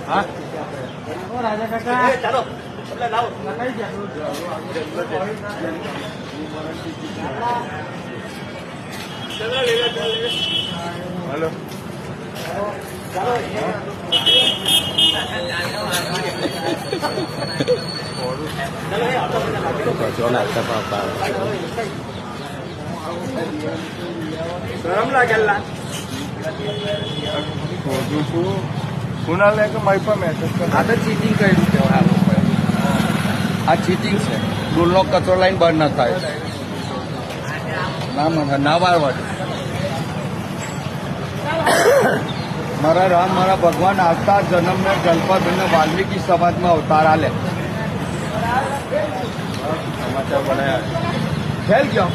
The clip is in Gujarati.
હા રાજા કાકા ચાલો લાવો લગાઈ ગયા હલો ગરમ લાગેલા ખોટું છું કુના લે કે મારી પર મેસેજ કર આ તો ચીટિંગ કર્યું કહેવાય આ લોકોએ. આ ચીટિંગ છે. ડોલનો કચરો લાઈન બહાર ના થાય ના મને ના વારવટ. મારા રામ મારા ભગવાન આવતા જન્મને જલપાભાઈને વાલ્મીકી સમાજમાં અવતાર આલે. સમાચાર બનાવ્યા ફેલ ગયો.